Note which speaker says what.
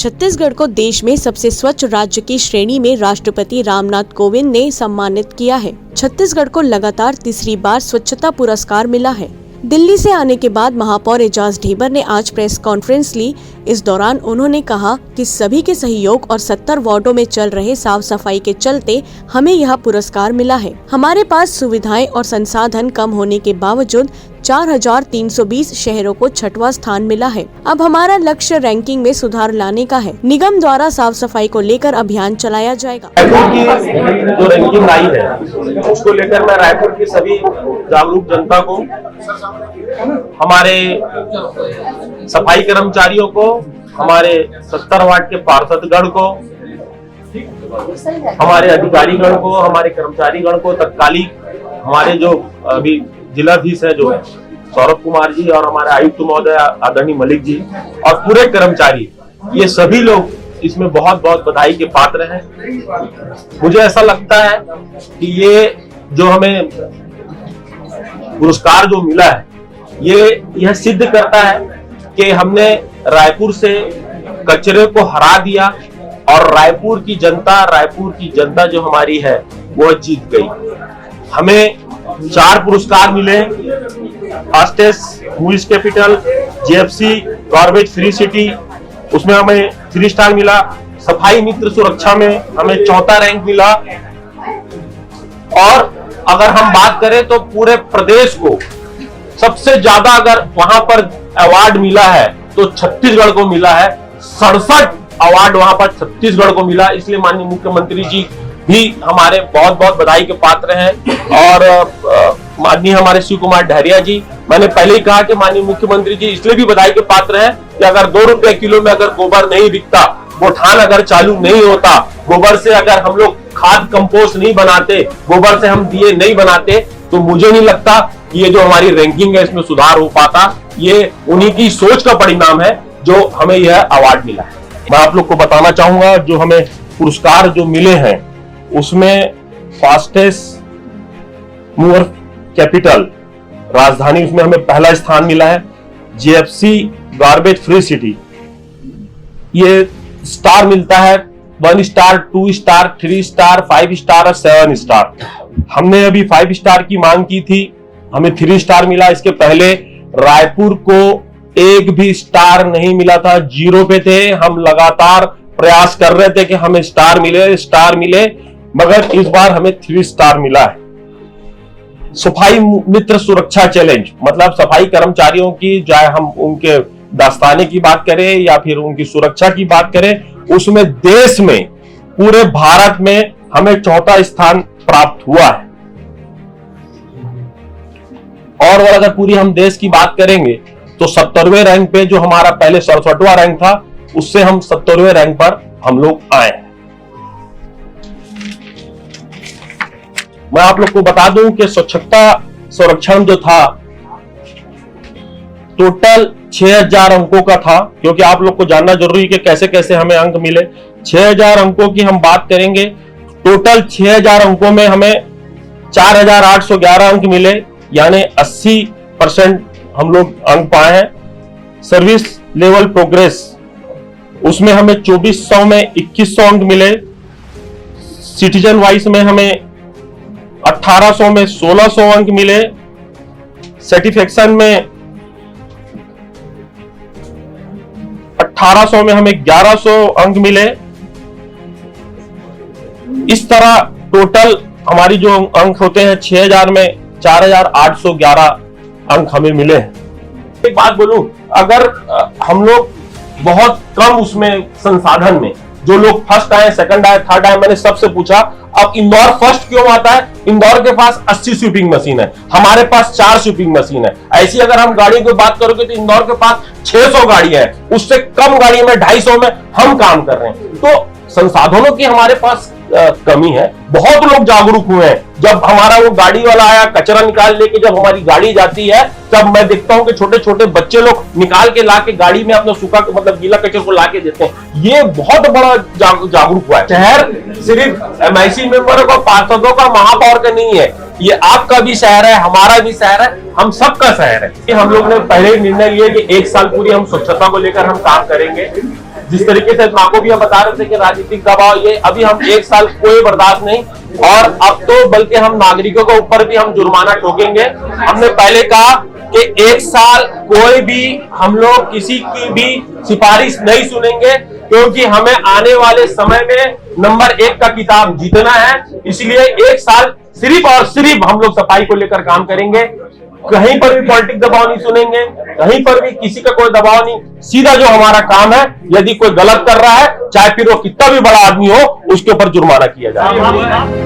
Speaker 1: छत्तीसगढ़ को देश में सबसे स्वच्छ राज्य की श्रेणी में राष्ट्रपति रामनाथ कोविंद ने सम्मानित किया है। छत्तीसगढ़ को लगातार तीसरी बार स्वच्छता पुरस्कार मिला है। दिल्ली से आने के बाद महापौर एजाज ढेबर ने आज प्रेस कॉन्फ्रेंस ली। इस दौरान उन्होंने कहा कि सभी के सहयोग और 70 वार्डों में चल रहे साफ सफाई के चलते हमें यह पुरस्कार मिला है। हमारे पास सुविधाएं और संसाधन कम होने के बावजूद 4320 शहरों को 6वां स्थान मिला है। अब हमारा लक्ष्य रैंकिंग में सुधार लाने का है। निगम द्वारा साफ सफाई को लेकर अभियान चलाया जाएगा।
Speaker 2: रायपुर की जो रैंकिंग आई है उसको लेकर मैं रायपुर की सभी जागरूक जनता को, हमारे सफाई कर्मचारियों को, हमारे 70 वार्ड के पार्षदगण को, हमारे अधिकारीगण को, हमारे कर्मचारीगण को, तत्कालीन हमारे जो अभी जिलाधीश है जो सौरभ कुमार जी और हमारे आयुक्त महोदय आदरणीय मलिक जी और पूरे कर्मचारी, ये सभी लोग इसमें बहुत बहुत बधाई के पात्र हैं। मुझे ऐसा लगता है कि ये जो हमें पुरस्कार जो मिला है यह सिद्ध करता है कि हमने रायपुर से कचरे को हरा दिया और रायपुर की जनता जो हमारी है वो जीत गई। हमें 4 पुरस्कार मिले। Fastest movies capital, GFC garbage free city, उसमें हमें 3 स्टार मिला। सफाई मित्र सुरक्षा में हमें 4था रैंक मिला। और अगर हम बात करें तो पूरे प्रदेश को सबसे ज्यादा अगर वहां पर अवार्ड मिला है तो छत्तीसगढ़ को मिला है। 67 अवार्ड वहां पर छत्तीसगढ़ को मिला। इसलिए माननीय मुख्यमंत्री जी भी हमारे बहुत बहुत बधाई के पात्र हैं। और माननीय हमारे शिव कुमार डहरिया जी, मैंने पहले ही कहा कि माननीय मुख्यमंत्री जी इसलिए भी बधाई के पात्र हैं कि अगर 2 रुपए किलो में अगर गोबर नहीं बिकता, गोठान अगर चालू नहीं होता, गोबर से अगर हम लोग खाद कंपोस्ट नहीं बनाते, गोबर से हम दिए नहीं बनाते, तो मुझे नहीं लगता कि ये जो हमारी रैंकिंग है इसमें सुधार हो पाता। ये उन्हीं की सोच का परिणाम है जो हमें यह अवार्ड मिला है। मैं आप लोग को बताना चाहूंगा जो हमें पुरस्कार जो मिले हैं उसमें फास्टेस्ट मूवर कैपिटल राजधानी, उसमें हमें पहला स्थान मिला है। जीएफसी गार्बेज फ्री सिटी, ये स्टार मिलता है 1 स्टार, 2 स्टार, 3 स्टार, 5 स्टार और 7 स्टार। हमने अभी 5 स्टार की मांग की थी, हमें 3 स्टार मिला। इसके पहले रायपुर को एक भी स्टार नहीं मिला था, 0 पे थे। हम लगातार प्रयास कर रहे थे कि हमें स्टार मिले, मगर इस बार हमें 3 स्टार मिला है। सफाई मित्र सुरक्षा चैलेंज, मतलब सफाई कर्मचारियों की, चाहे हम उनके दास्ताने की बात करें या फिर उनकी सुरक्षा की बात करें, उसमें देश में, पूरे भारत में हमें 4था स्थान प्राप्त हुआ है। और अगर पूरी हम देश की बात करेंगे तो 70वें रैंक पे, जो हमारा पहले 67वां रैंक था, उससे हम 70वें रैंक पर हम लोग आए हैं। मैं आप लोग को बता दूं कि स्वच्छता संरक्षण जो था टोटल 6000 अंकों का था, क्योंकि आप लोग को जानना जरूरी है कि कैसे कैसे हमें अंक मिले। 6000 अंकों की हम बात करेंगे, टोटल 6000 अंकों में हमें 4811 अंक मिले, यानी 80% हम लोग अंक पाए हैं। सर्विस लेवल प्रोग्रेस, उसमें हमें 2400 में 2100 अंक मिले। सिटीजन वाइज में हमें 1800 में 1600 अंक मिले। सर्टिफिकेशन में 1800 में हमें 1100 अंक मिले। इस तरह टोटल हमारी जो अंक होते हैं 6000 में 4811 अंक हमें मिले हैं। एक बात बोलूं, अगर हम लोग बहुत कम उसमें संसाधन में, जो लोग फर्स्ट आए, सेकंड आए, थर्ड आए, मैंने सबसे पूछा अब इंदौर फर्स्ट क्यों आता है। इंदौर के पास 80 स्वीपिंग मशीन है, हमारे पास 4 स्वीपिंग मशीन है। ऐसी अगर हम गाड़ियों की बात करोगे तो इंदौर के पास 600 गाड़ियां हैं, उससे कम गाड़ी में 250 में हम काम कर रहे हैं। तो संसाधनों की हमारे पास कमी है। बहुत लोग जागरूक हुए हैं। जब हमारा वो गाड़ी वाला आया कचरा निकाल लेके, जब हमारी गाड़ी जाती है तब मैं देखता हूं कि छोटे छोटे बच्चे लोग निकाल के लाके गाड़ी में अपना सूखा मतलब गीला कचरा को लाके देते हैं। ये बहुत बड़ा जागरूक हुआ है। शहर सिर्फ एमआईसी मेंबरों का, पार्षदों का, महापौर का नहीं है, ये आपका भी शहर है, हमारा भी शहर है, हम सबका शहर है। हम लोग ने पहले ही निर्णय लिया कि 1 साल पूरी हम स्वच्छता को लेकर हम काम करेंगे। जिस तरीके से माको भी हम बता रहे थे कि राजनीतिक दबाव, ये अभी हम 1 साल कोई बर्दाश्त नहीं, और अब तो बल्कि हम नागरिकों के ऊपर भी हम जुर्माना ठोकेंगे। हमने पहले कहा कि 1 साल कोई भी हम लोग किसी की भी सिफारिश नहीं सुनेंगे, क्योंकि हमें आने वाले समय में नंबर 1 का किताब जीतना है। इसलिए 1 साल सिर्फ और सिर्फ हम लोग सफाई को लेकर काम करेंगे, कहीं पर भी पॉलिटिक दबाव नहीं सुनेंगे, कहीं पर भी किसी का कोई दबाव नहीं। सीधा जो हमारा काम है, यदि कोई गलत कर रहा है, चाहे फिर वो कितना भी बड़ा आदमी हो, उसके ऊपर जुर्माना किया जाए।